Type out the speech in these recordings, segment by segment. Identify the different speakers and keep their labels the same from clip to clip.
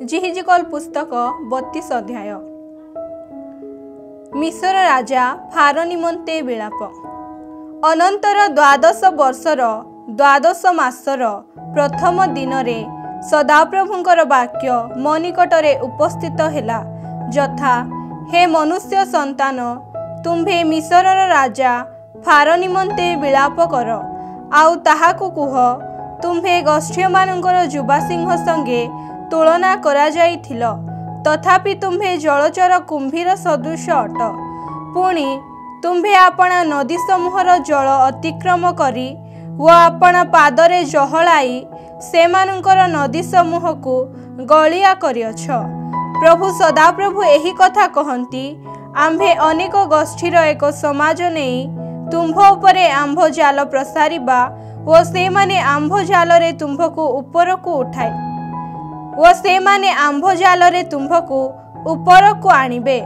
Speaker 1: जिहिजिकल पुस्तक 32 अध्याय। मिस्र राजा फारो निमंते विलाप। अनंतर 12 वर्षर 12 मासर प्रथम दिन रे सदाप्रभुंकर वाक्य मो निकटरे उपस्थित हेला, यथा हे मनुष्य संतान, तुम्भे मिस्रर राजा फारो निमंते विलाप कर, आउ ताहाकु कुह, तुम्भे गोष्ठीमानंकर जुबा सिंह संगे तुलना करा जाइथिल, तथापि तुम्भे जलचर कुंभीर सदृश अट। पुणी तुम्भे आपणा नदी समूहर जल अतिक्रम करी व आपणा पादरे जहलाई सेमानंकर नदी समूह को गलिया करिअछ। प्रभु सदाप्रभु एही कथा कहंती, आम्भे अनेक गोष्ठीर एक समाज नेई तुम्भ उपरे आंभ जाल प्रसारिबा व सेमाने आंभ जालरे तुम्भको उपरको उठाए व सेमाने आंभ जालरे तुम्भको उपरको आनिबे।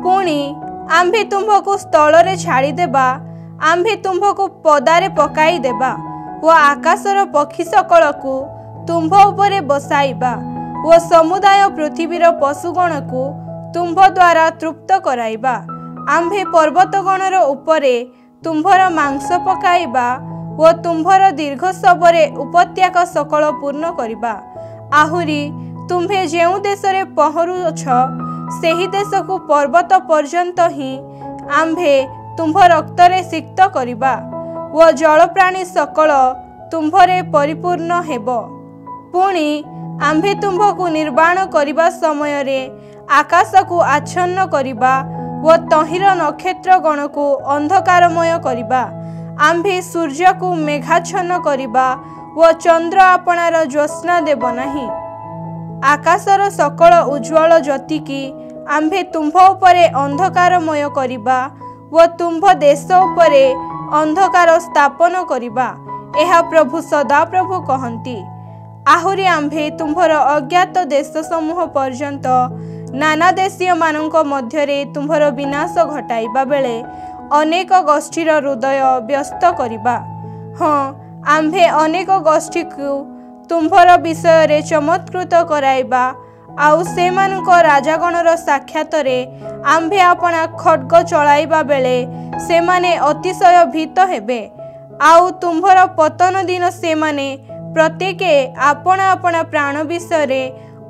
Speaker 1: पुणी आम्भे तुम्भको स्थलरे छाड़ी देबा, आम्भे तुम्भको पदारे पकाई देबा व आकाशर पक्षी सकलको तुम्भ उपरे बसाइबा व समुदाय पृथ्वीर पशुगण को तुम्भ द्वारा तृप्त कराइबा। आम्भे पर्वतगणर उपरे तुम्भर मांस पकाइबा व तुम्भर दीर्घ सबरे उपत्याक सकल पूर्ण करिबा। आहुरी तुम्भे जेउ देशरे पहरुछ सेही देश को पर्वत पर्यंत ही आम्भे तुम्भ रक्तरे सिक्त करिबा व जल प्राणी सकल तुम्भरे परिपूर्ण हेबो। पुणी आम्भे तुम्भको निर्वाण करिबा समय रे आकाश को आच्छन्न करिबा व तहिर नक्षत्र गण को अंधकारमय करिबा। आम्भे सूर्य को मेघाच्छन्न करिबा व चंद्र आपणार ज्योत्स्ना देब नाही। आकाशर सकल उज्ज्वल ज्योति की आम्भे तुम्भ उपरे अंधकारमय करिबा व तुम्भ देश उपरे अंधकार स्थापन करिबा। एहा प्रभु सदाप्रभु कहंती। आहुरी आम्भे तुम्भर अज्ञात देश समूह पर्यंत नाना देशीय मानक मध्यरे तुम्भर विनाश घटाइबा बेले अनेक गोष्ठीर हृदय व्यस्त करिबा। हाँ, आम्भे अनेक गोष्ठी को तुम्भर विषय रे चमत्कृत कराइबा, आउ सेमानक राजागणर साक्षात रे आम्भे आपणा खड्ग चलाइबा बेले सेमाने अतिशय भीत हेबे। आउ तुम्भर पतन दिन सेमाने प्रत्येके आपणा आपणा प्राण विषय रे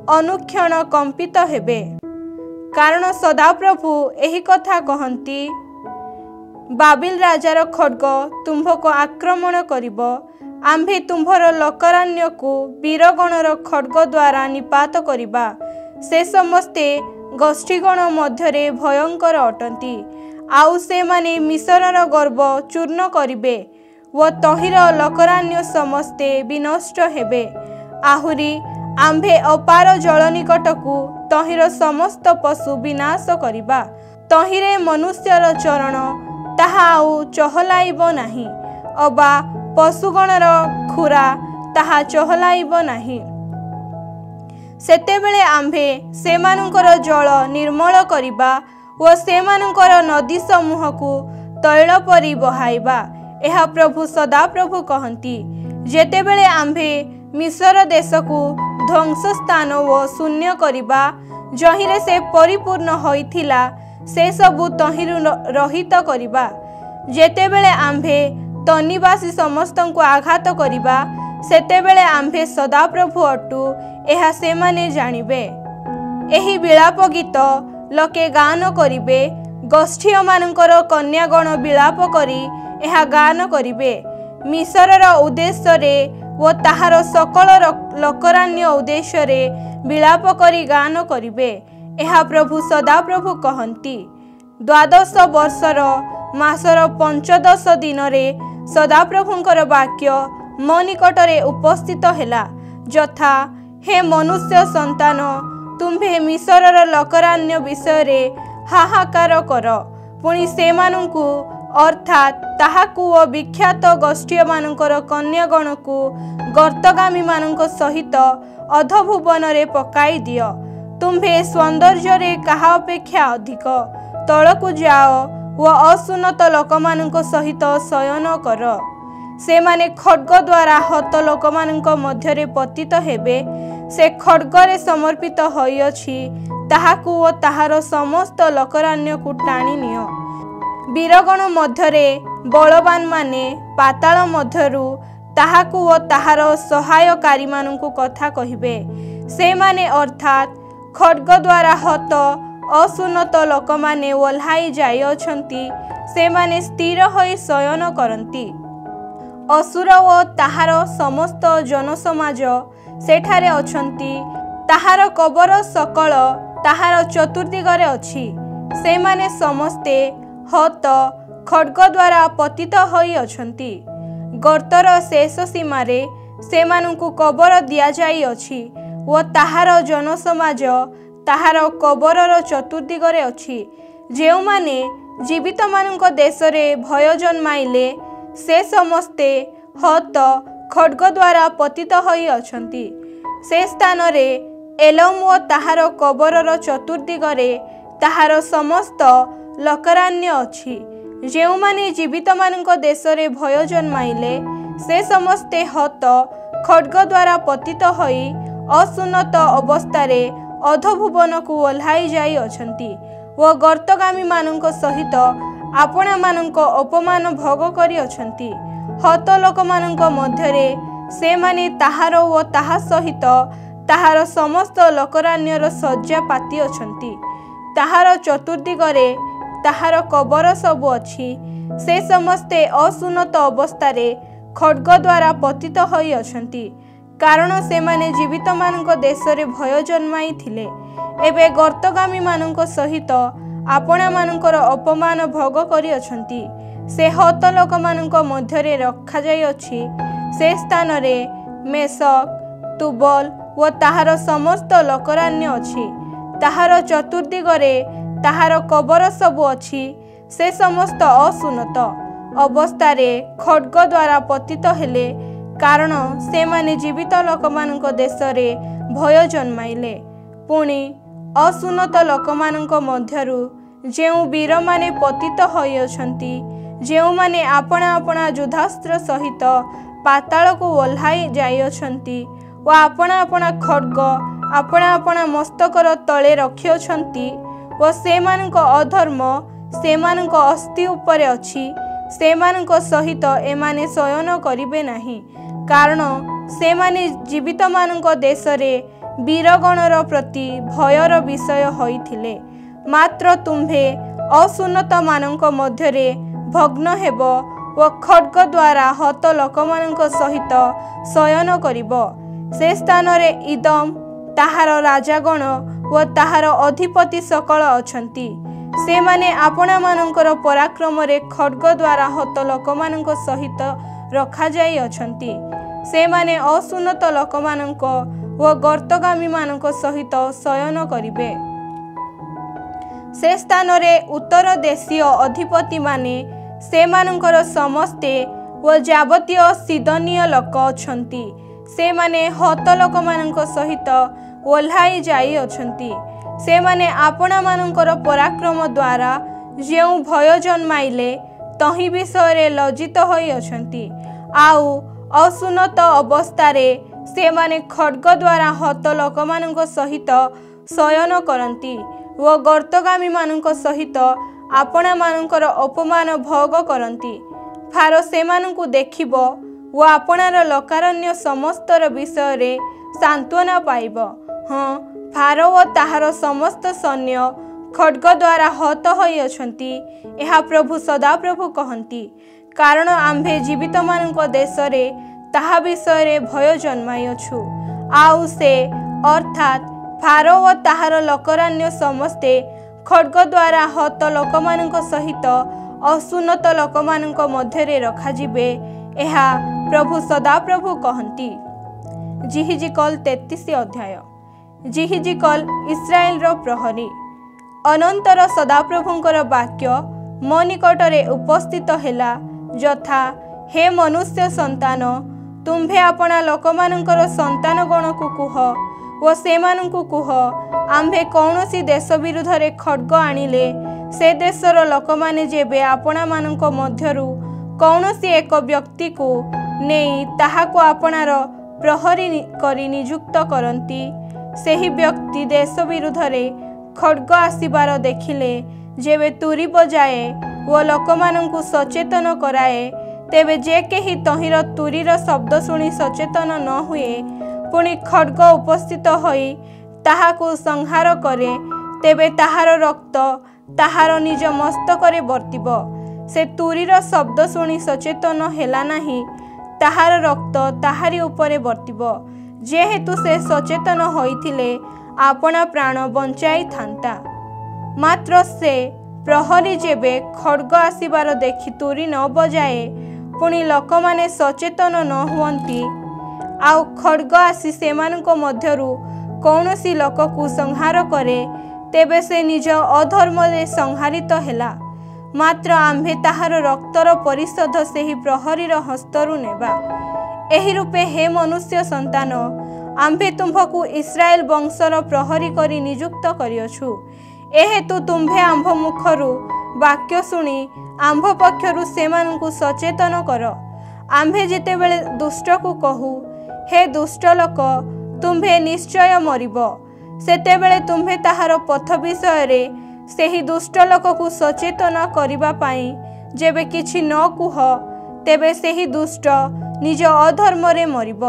Speaker 1: अनुक्षण कंपित हेबे। कारण सदाप्रभु एही कथा कहंती, बाबिल राजार खड्ग तुम्भको आक्रमण करिब, आम्भे तुम्भर लकरान्य को वीरगणर खड्ग द्वारा निपात करिबा। से समस्ते गोष्ठीगण मध्यरे भयंकर अटंती, आउ से माने मिस्रर गर्व चूर्ण करिबे व तहिर लकरान्य समस्ते विनष्ट हेबे। आहुरी आम्भे अपार जल निकटकू तहिर समस्त पशु विनाश करिबा। तहिरे मनुष्यर चरण ताहा आउ चहलाइब नाही, अबा पशुगणर खुरा ताहा चहलाइब नाही। सेतेबेले आम्भे सेमानंकर जल निर्मल करिबा व सेमानंकर नदी समूह को तैल परि बहाइबा। एहा प्रभु सदाप्रभु कहंती। जेतेबेले आम्भे मिस्र देश को ध्वंस स्थान व शून्य करिबा, जहिरे से परिपूर्ण होइथिला से सबु तहिरु रहित करिबा। जेतेबेले आम्भे तनिवासी समस्त को आघात करिबा, सेतेबेले आम्भे सदाप्रभु अटु, एहा सेमाने जानिबे। एही विलाप गीत लोके गान करिबे, गोष्ठीय मानकर कन्यागण विलाप करी एहा गान करिबे। मिस्रर उद्देश्य रे व ताहार सकल लकरान्य उद्देश्य रे विलाप करी गान करिबे। एहा प्रभु सदाप्रभु कहंती। 12 वर्षर मासर 15 दिन रे सदाप्रभुंकर वाक्य मो निकटरे उपस्थित हेला, यथा हे मनुष्य संतान, तुम्भे मिस्रर लकरान्य विषय रे हाहाकार कर। पुणी सेमानंकु अर्थात ताहाकु व विख्यात गोष्ठीय मानकर कन्यागण को गर्तगामी मानक सहित अधभुवन रे पकाई दियो। तुम्भे सौंदर्य रे कहा अपेक्षा अधिक तलकु जाओ व असुन्नत लोकमानक सहित शयन कर। सेमाने खड्ग द्वारा हत लोकमानक मध्यरे पतित हेबे। से खड्गरे समर्पित होइअछि ताहाकु ओ ताहार समस्त लोकरान्य को टाणी नियो। वीरगण मध्यरे बलवान माने पाताल मध्यरु ताहाकु ओ ताहार सहायकारी मानकु कथा कहिबे। से माने अर्थात खड्ग द्वारा हत असुन्नत लोक माने ओल्हाई जाइअछंती से माने स्थिर होई शयन करंती। असुर ओ ताहार समस्त जनसमाज सेठारे अछंती। ताहार कबर सकल ताहार चतुर्दिगरे अछि। से माने समस्ते हत खड्ग द्वारा पतित होई अछंती। गर्तर शेष सीमारे सेमानंकु कबर दिया जाई अछि ओ ताहार जनसमाज ताहार कबरर चतुर्दिगरे अछि। जेउ माने जीवित मानक देशरे भय जन्माइले से समस्ते हत खड्ग द्वारा पतित होई अछंती। से स्थान रे एलम ओ ताहार कबरर चतुर्दिगरे ताहार समस्त लोकरान्य अछि। जेउ माने जीवित मानक देशरे भय जन्माइले से समस्ते हत खड्ग द्वारा पतित होई असुन्नत अवस्थारे अधोभुवन को ओल्हाई जाई अछंती ओ गर्तगामी मानक सहित आपणा मानक अपमान भोग करी अछंती। हत लोक मानक मध्यरे से माने ताहार ओ ताहा सहित ताहार समस्त लोकरान्यर सज्जा पाती अछंती। ताहार चतुर्दिगरे ताहार कबर सबु अछि। से समस्ते असुन्नत अवस्थारे खड्ग द्वारा पतित होई अछंती कारण से माने जीवित मानक देशरे भय जन्माई थिले। एबे गर्तगामी मानक सहित आपणा मानकर अपमान भोग करी अछंती। से हत लोक मानक मध्यरे रखा जाई अछि। से स्थान रे मेषक तुबल ओ ताहार समस्त लोकरान्य अछि। ताहार चतुर्दिगरे ताहार कबर सबु अछि। से समस्त असुन्नत अवस्थारे खड्ग द्वारा पतित हेले कारण से माने जीवित लोक मानक देशरे भय जन्माइले। पुणी असुन्नत लोक मानक मध्यरु जेउ वीर माने पतित होई अछंती जेउ माने आपणा आपणा युद्धास्त्र सहित पाताल को ओल्हाई जाई अछंती ओ आपणा आपणा खड्ग आपणा आपणा मस्तकर तले रखि अछंती ओ सेमानक अधर्म सेमानक अस्थि उपरे अछि। सेमानक सहित एमाने शयन करिबे नाही कारण सेमाने जीवित मानक देशरे वीरगणर प्रति भयर विषय होइथिले। मात्र तुम्भे असुन्नत मानक मध्यरे भग्न हेब ओ खड्ग द्वारा हत लोक मानक सहित शयन करिब। से स्थान रे इदम ताहार राजागण ओ ताहार अधिपति सकल अछंती। से माने आपणा मानकर पराक्रम रे खड्ग द्वारा हत लोक मानक सहित रखा जाई अछंती। से माने असुन्नत लोक मानक ओ गर्तगामी मानक सहित शयन करिबे। से स्थान रे उत्तर देशीय अधिपति माने से मानकर समस्ते ओ जावतीय सिदनीय लोक अछंती। से माने हत लोक मानक सहित ओल्हाई जाई अछंती। से माने आपणा मानकर पराक्रम द्वारा जेउ भय जन्माइले तही विषय लज्जित होई अछंती। आउ असुन्नत अवस्थारे से माने खड्ग द्वारा हत लोक मानक सहित शयन करंती ओ गर्तगामी मानक सहित आपणा मानकर अपमान भोग करंती। फारो सेमानंकु देखिब ओ आपणार लोकारण्य समस्तर विषय रे सांत्वना पाइब। हाँ, फारो ओ ताहार समस्त सैन्य खड्ग द्वारा हत होई अछंती एहा प्रभु सदाप्रभु कहंती कारण आम्भे जीवित मानक देशरे ताहा विषय रे भय जन्माई अछु। आउ से अर्थात फारो ओ ताहार लोकरान्य समस्ते खड्ग द्वारा हत लोक मानक सहित असुन्नत लोक मानक मध्यरे रखा जिबे एहा प्रभु सदाप्रभु कहंती। जिहिजिकल 33 अध्याय। जिहिजिकल इस्राएल रो प्रहरी। अनंतर सदाप्रभुंकर वाक्य मो निकटरे उपस्थित हेला यथा हे मनुष्य संतान तुम्भे आपणा लोकमानंकर संतान गण को कुह ओ सेमानंकु कुह आम्भे कौनसी देश विरुद्ध रे खड्ग आनिले से देशर लोकमाने जेबे आपणा मानंक मध्यरु कौनसी एक व्यक्ति को नेई ताहाको आपणार प्रहरी करी नियुक्त करती ସେହି ବ୍ୟକ୍ତି ଦେଶ ବିରୁଦ୍ଧରେ ଖड्ग ଆସିବାର ଦେଖିଲେ ଯେବେ ତୁରୀ ବଜାଏ ଓ ଲୋକମାନଙ୍କୁ ସଚେତନ କରାଏ, ତେବେ ଯେ କେହି ତହିଁର ତୁରୀର ଶବ୍ଦ ଶୁଣି ସଚେତନ ନ ହୁଏ ପୁଣି ଖड्ग ଉପସ୍ଥିତ ହୋଇ ତାହାକୁ ସଂହାର କରେ, ତେବେ ତାହାର ରକ୍ତ ତାହାର ନିଜ ମସ୍ତକରେ ବର୍ତ୍ତିବ। ସେ ତୁରୀର ଶବ୍ଦ ଶୁଣି ସଚେତନ ହେଲା ନାହିଁ, ତାହାର ରକ୍ତ ତାହାରି ଉପରେ ବର୍ତ୍ତିବ। ଯେହେତୁ ସେ ସଚେତନ ହୋଇଥିଲେ ଆପଣା ପ୍ରାଣ ବଞ୍ଚାଇଥାନ୍ତା। ମାତ୍ର ସେ ପ୍ରହରୀ ଯେବେ ଖड्ग ଆସିବାର ଦେଖି ତୁରୀ ନ ବଜାଏ ପୁଣି ଲୋକମାନେ ସଚେତନ ନ ହୁଅନ୍ତି ଆଉ ଖड्ग ଆସି ସେମାନଙ୍କ ମଧ୍ୟରୁ କୌଣସି ଲୋକକୁ ସଂହାର କରେ, ତେବେ ସେ ନିଜ ଅଧର୍ମରେ ସଂହାରିତ ହେଲା। ମାତ୍ର ଆମ୍ଭେ ତାହାର ରକ୍ତର ପରିଶୋଧ ସେହି ପ୍ରହରୀର ହସ୍ତରୁ ନେବା। ଏହି ରୂପେ ହେ ମନୁଷ୍ୟ ସନ୍ତାନ, ଆମ୍ଭେ ତୁମ୍ଭକୁ ଇସ୍ରାଏଲ ବଂଶର ପ୍ରହରୀ କରି ନିଯୁକ୍ତ କରିଅଛୁ। ଏହେତୁ ତୁମ୍ଭେ ଆମ୍ଭ ମୁଖରୁ ବାକ୍ୟ ଶୁଣି ଆମ୍ଭ ପକ୍ଷରୁ ସେମାନଙ୍କୁ ସଚେତନ କର। ଆମ୍ଭେ ଯେତେବେଳେ ଦୁଷ୍ଟକୁ କହୁ, ହେ ଦୁଷ୍ଟ ଲୋକ, ତୁମ୍ଭେ ନିଶ୍ଚୟ ମରିବ, ସେତେବେଳେ ତୁମ୍ଭେ ତାହାର ପଥ ବିଷୟରେ ସେହି ଦୁଷ୍ଟ ଲୋକକୁ ସଚେତନ କରିବା ପାଇଁ ଯେବେ କିଛି ନ କୁହ, ତେବେ ସେହି ଦୁଷ୍ଟ ନିଜ ଅଧର୍ମରେ ମରିବ।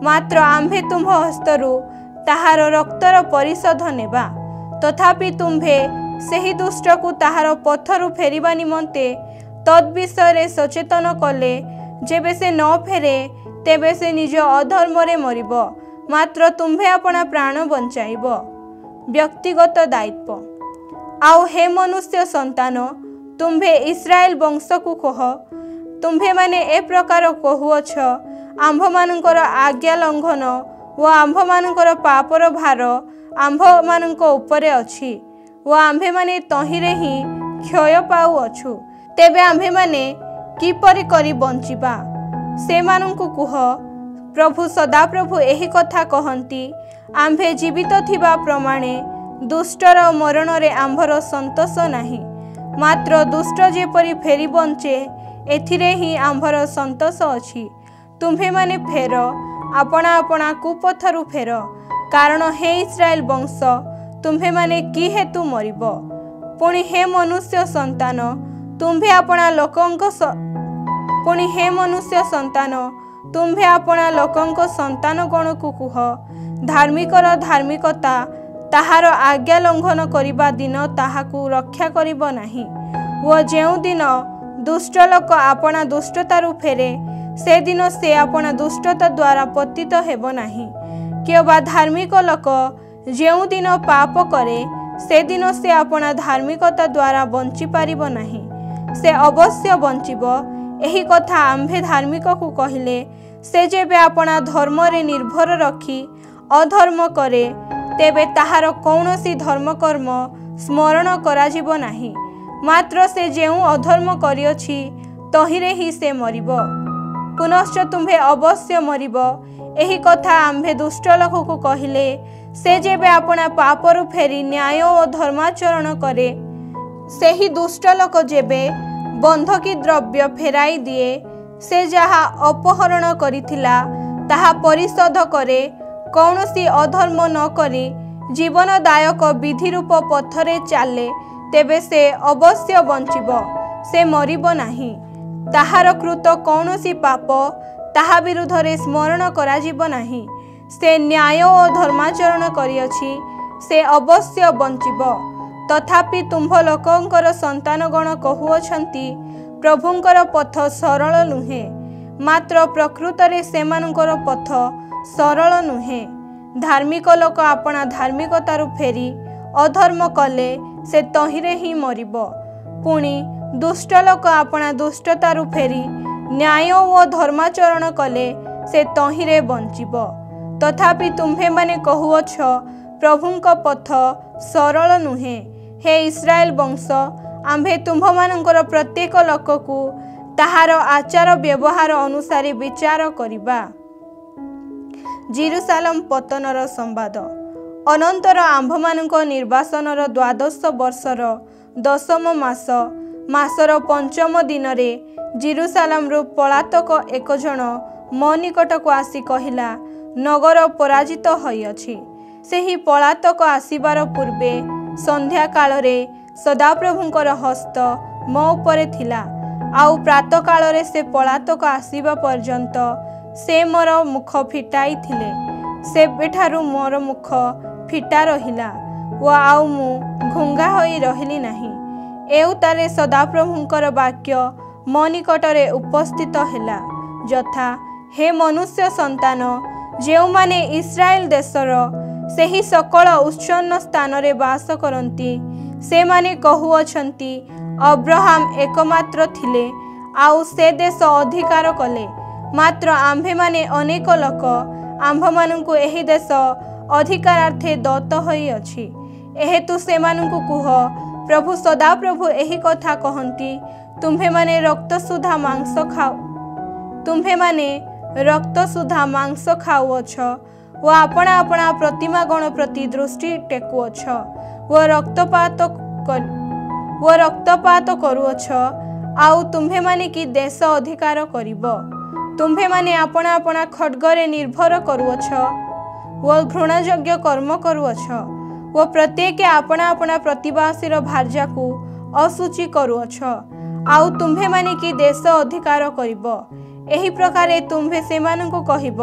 Speaker 1: ମାତ୍ର ଆମ୍ଭେ ତୁମ୍ଭ ହସ୍ତରୁ ତାହାର ରକ୍ତର ପରିଶୋଧ ନେବା। ତଥାପି ତୁମ୍ଭେ ସେହି ଦୁଷ୍ଟକୁ ତାହାର ପଥରୁ ଫେରିବା ନିମନ୍ତେ ତଦ୍ ବିଷୟରେ ସଚେତନ କଲେ ଯେବେ ସେ ନ ଫେରେ, ତେବେ ସେ ନିଜ ଅଧର୍ମରେ ମରିବ, ମାତ୍ର ତୁମ୍ଭେ ଆପଣା ପ୍ରାଣ ବଞ୍ଚାଇବ। ବ୍ୟକ୍ତିଗତ ଦାୟିତ୍ୱ। ଆଉ ହେ ମନୁଷ୍ୟ ସନ୍ତାନ, ତୁମ୍ଭେ ଇସ୍ରାଏଲ ବଂଶକୁ କହ, ତୁମ୍ଭେମାନେ ଏ ପ୍ରକାର କହୁଅଛ, ଆମ୍ଭମାନଙ୍କର ଆଜ୍ଞା ଲଙ୍ଘନ ଓ ଆମ୍ଭମାନଙ୍କର ପାପର ଭାର ଆମ୍ଭମାନଙ୍କ ଉପରେ ଅଛି ଓ ଆମ୍ଭେମାନେ ତହିଁରେ ହିଁ କ୍ଷୟ ପାଉଅଛୁ। ତେବେ ଆମ୍ଭେମାନେ କିପରି କରି ବଞ୍ଚିବା? ସେମାନଙ୍କୁ କୁହ, ପ୍ରଭୁ ସଦାପ୍ରଭୁ ଏହି କଥା କହନ୍ତି, ଆମ୍ଭେ ଜୀବିତ ଥିବା ପ୍ରମାଣେ ଦୁଷ୍ଟର ମରଣରେ ଆମ୍ଭର ସନ୍ତୋଷ ନାହିଁ, ମାତ୍ର ଦୁଷ୍ଟ ଯେପରି ଫେରି ବଞ୍ଚେ ଏଥିରେ ହିଁ ଆମ୍ଭର ସନ୍ତୋଷ ଅଛି। ତୁମ୍ଭେମାନେ ଫେର, ଆପଣା ଆପଣା କୁପଥରୁ ଫେର, କାରଣ ହେ ଇସ୍ରାଏଲ ବଂଶ, ତୁମ୍ଭେମାନେ କି ହେତୁ ମରିବ? ପୁଣି ହେ ମନୁଷ୍ୟ ସନ୍ତାନ, ତୁମ୍ଭେ ଆପଣା ଲୋକଙ୍କ ସନ୍ତାନଗଣକୁ କୁହ, ଧାର୍ମିକର ଧାର୍ମିକତା ତାହାର ଆଜ୍ଞା ଲଙ୍ଘନ କରିବା ଦିନ ତାହାକୁ ରକ୍ଷା କରିବ ନାହିଁ ଓ ଯେଉଁଦିନ ଦୁଷ୍ଟ ଲୋକ ଆପଣା ଦୁଷ୍ଟତାରୁ ଫେରେ, ସେଦିନ ସେ ଆପଣା ଦୁଷ୍ଟତା ଦ୍ୱାରା ପତିତ ହେବ ନାହିଁ। କିମ୍ବା ଧାର୍ମିକ ଲୋକ ଯେଉଁଦିନ ପାପ କରେ, ସେଦିନ ସେ ଆପଣା ଧାର୍ମିକତା ଦ୍ୱାରା ବଞ୍ଚିପାରିବ ନାହିଁ। ସେ ଅବଶ୍ୟ ବଞ୍ଚିବ। ଏହି କଥା ଆମ୍ଭେ ଧାର୍ମିକକୁ କହିଲେ, ସେ ଯେବେ ଆପଣା ଧର୍ମରେ ନିର୍ଭର ରଖି ଅଧର୍ମ କରେ, ତେବେ ତାହାର କୌଣସି ଧର୍ମକର୍ମ ସ୍ମରଣ କରାଯିବ ନାହିଁ, ମାତ୍ର ସେ ଯେଉଁ ଅଧର୍ମ କରିଅଛି ତହିଁରେ ହିଁ ସେ ମରିବ। ପୁନଶ୍ଚ ତୁମ୍ଭେ ଅବଶ୍ୟ ମରିବ। ଏହି କଥା ଆମ୍ଭେ ଦୁଷ୍ଟ ଲୋକକୁ କହିଲେ, ସେ ଯେବେ ଆପଣା ପାପରୁ ଫେରି ନ୍ୟାୟ ଓ ଧର୍ମାଚରଣ କରେ, ସେହି ଦୁଷ୍ଟ ଲୋକ ଯେବେ ବନ୍ଧକୀ ଦ୍ରବ୍ୟ ଫେରାଇ ଦିଏ, ସେ ଯାହା ଅପହରଣ କରିଥିଲା ତାହା ପରିଶୋଧ କରେ, କୌଣସି ଅଧର୍ମ ନ କରି ଜୀବନଦାୟକ ବିଧିରୂପ ପଥରେ ଚାଲେ, ତେବେ ସେ ଅବଶ୍ୟ ବଞ୍ଚିବ, ସେ ମରିବ ନାହିଁ। ତାହାର କୃତ କୌଣସି ପାପ ତାହା ବିରୁଦ୍ଧରେ ସ୍ମରଣ କରାଯିବ ନାହିଁ। ସେ ନ୍ୟାୟ ଓ ଧର୍ମାଚରଣ କରିଅଛି, ସେ ଅବଶ୍ୟ ବଞ୍ଚିବ। ତଥାପି ତୁମ୍ଭ ଲୋକଙ୍କର ସନ୍ତାନଗଣ କହୁଅଛନ୍ତି, ପ୍ରଭୁଙ୍କର ପଥ ସରଳ ନୁହେଁ, ମାତ୍ର ପ୍ରକୃତରେ ସେମାନଙ୍କର ପଥ ସରଳ ନୁହେଁ। ଧାର୍ମିକ ଲୋକ ଆପଣା ଧାର୍ମିକତାରୁ ଫେରି ଅଧର୍ମ କଲେ ସେ ତହିଁରେ ହିଁ ମରିବ। ପୁଣି ଦୁଷ୍ଟ ଲୋକ ଆପଣା ଦୁଷ୍ଟତାରୁ ଫେରି ନ୍ୟାୟ ଓ ଧର୍ମାଚରଣ କଲେ ସେ ତହିଁରେ ବଞ୍ଚିବ। ତଥାପି ତୁମ୍ଭେମାନେ କହୁଅଛ, ପ୍ରଭୁଙ୍କ ପଥ ସରଳ ନୁହେଁ। ହେ ଇସ୍ରାଏଲ ବଂଶ, ଆମ୍ଭେ ତୁମ୍ଭମାନଙ୍କର ପ୍ରତ୍ୟେକ ଲୋକକୁ ତାହାର ଆଚାର ବ୍ୟବହାର ଅନୁସାରେ ବିଚାର କରିବା। ଜେରୁସାଲେମ ପତନର ସମ୍ବାଦ। ଅନନ୍ତର ଆମ୍ଭମାନଙ୍କ ନିର୍ବାସନର 12 ବର୍ଷର 10ମ ମାସର 5ମ ଦିନରେ ଜେରୁସାଲେମରୁ ପଳାତକ ଏକ ଜଣ ମୋ ନିକଟକୁ ଆସି କହିଲା, नगर पराजित होइअछि। सेही पलातक आसिबार पूर्वे संध्या कालरे सदाप्रभुंकर हस्त मो उपरे थिला। आउ प्रात कालरे से पलातक आसिबा पर्यंत से मोर मुख फिटाई थिले। सेबेठारु मोर मुख फिटा रहिला व आउ मु घुंगा होई रहिली नाही। एउतारे सदाप्रभुंकर वाक्य मो निकटरे उपस्थित हेला, यथा हे मनुष्य संतान, जेउमाने इस्राएल देशर सेही सकल उच्चन्न स्थान रे वास करंती से माने कहुअछंती अब्राहम एकमात्र थिले आउ से देश अधिकार कले, मात्र आम्भे माने अनेक लोक आम्भ मानंकु एही देश अधिकारार्थे दत्त होई अछि। एहेतु से मानंकु कुह, प्रभु सदाप्रभु एही कथा कहंती, तुम्भे माने रक्त सुधा मांस खाओ, तुम्भे माने रक्त सुधा मांस खाउअछ व आपणा आपणा प्रतिमा गण प्रति दृष्टि टेकुअछ व रक्तपात करुअछ। आउ तुम्भे माने कि देश अधिकार करिब। तुम्भे माने आपणा आपणा खड्गरे निर्भर करुअछ व घृणायोग्य कर्म करुअछ व प्रत्येक आपणा आपणा प्रतिवासीर भार्याकु असुचि करुअछ। आउ तुम्भे माने कि देश अधिकार करिब। एही प्रकारे तुम्भे सेमानंकु कहिब,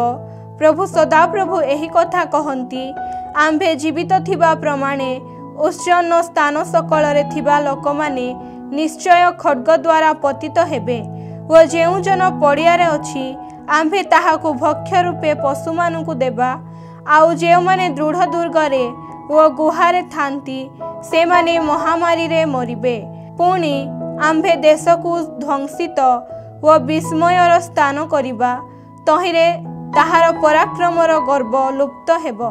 Speaker 1: प्रभु सदाप्रभु एही कथा कहंती, आम्भे जीवित थिबा प्रमाणे उच्चन्न स्थान सकलरे थिबा लोकमाने निश्चय खड्ग द्वारा पतित हेबे व जेउ जन पड़ियारे अछि आम्भे ताहाकु भक्ष्य रूपे पशुमानंकु देबा। आउ जेउमाने दृढ़ दुर्गरे व गुहारे थांती से माने महामारी रे मरिबे। पुणी आम्भे देशकु ध्वंसित व विस्मयर स्थान करिबा, तहिरे ताहार पराक्रमर गर्व लुप्त हेब।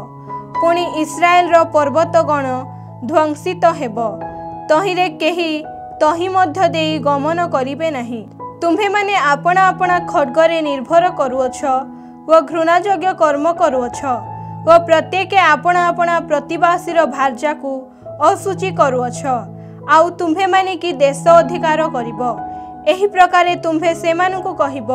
Speaker 1: पुणी इस्राएल रो पर्वतगण ध्वंसित हेब, तहिरे केही तहि मध्य देई गमन करिबे नाही। तुम्भे माने आपणा आपणा खड्गरे निर्भर करुअछ व घृणायोग्य कर्म करुअछ व प्रत्येक आपणा आपणा प्रतिवासीर भार्याकु असुचि करुअछ। आउ तुम्भे माने कि देश अधिकार करिब। एही प्रकारे तुम्भे सेमानंकु कहिब,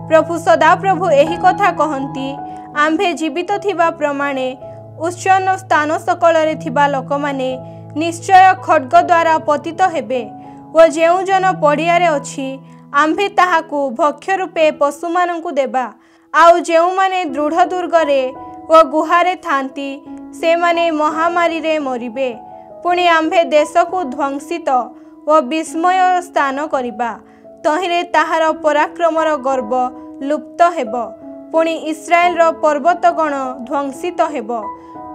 Speaker 1: प्रभु सदाप्रभु एही कथा कहंती, आम्भे जीवित थिबा प्रमाणे उच्चन्न स्थान सकलरे थिबा लोकमाने निश्चय खड्ग द्वारा पतित हेबे व जेउ जन पड़ियारे अछि आम्भे ताहाकु भक्ष्य रूपे पशुमानंकु देबा। आउ जेउ माने दृढ़ दुर्गरे व गुहारे थांती से माने महामारी रे मरिबे। पुणी आम्भे देशकु ध्वंसित व विस्मय स्थान करिबा, तहिरे ताहार पराक्रमर गर्व लुप्त हेब। पुणी इस्राएल रो पर्वतगण ध्वंसित हेब,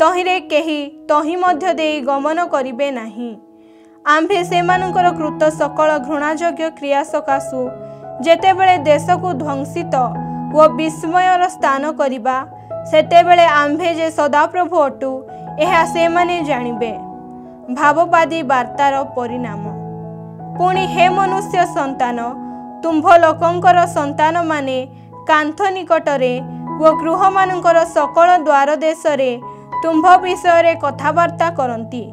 Speaker 1: तहिरे केही तहि मध्य देई गमन करिबे नाही। आम्भे सेमानंकर कृत सकल घृणायोग्य क्रिया सकाशु जेतेबेले देशकु ध्वंसित व विस्मयर स्थान करिबा, सेतेबेले आम्भे जे सदाप्रभु अटु एहा सेमाने जानिबे। भाववादी वार्तार परिणाम। पुणी हे मनुष्य संतान, तुम्भ लोकंकर संतान माने कांथ निकटरे व गृह मानंकर सकल द्वार देशरे तुम्भ विषय कथबार्ता करती।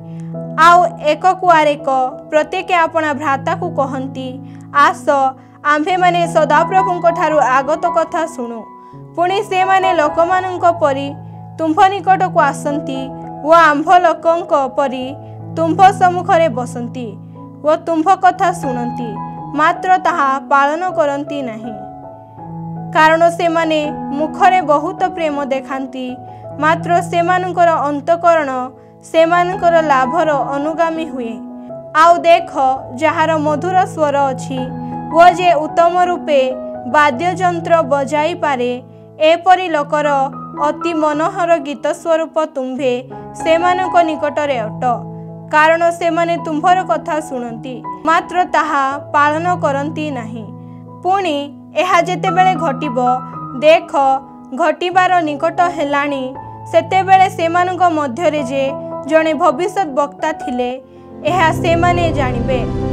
Speaker 1: आउ एक कुआरेक प्रत्येक आपणा भ्राताकु कहंती, आस आम्भे माने सदाप्रभुंक ठारु आगत कथा शुणु। पुणी से माने लोकमानंक परि तुम्भ निकटकु आसंती व आम्भ लोकंक परि तुम्भ सम्मुखरे बसंती व तुम्भ कथा शुणंती, मात्र ताहा पालन करंती नाही। कारण से माने मुखरे बहुत प्रेम देखांती, मात्र सेमानंकर अंतकरण सेमानंकर लाभर अनुगामी हुए। आउ देख, जहार मधुर स्वर अछि वो जे उत्तम रूपे वाद्ययंत्र बजाई पारे, एपरि लोकर अति मनोहर गीत स्वरूप तुम्भे सेमानंक निकटरे अट। कारण सेमाने तुम्भर कथा शुणती, मात्र ताहा पालन करती नाही। पुणी एहा जेतेबेले घटिब, देख घटिबार निकट हेलाणी, सेतेबेले सेमानंक मध्यरे जे जणे भविष्यत वक्ता थिले, एहा सेमाने जानिबे।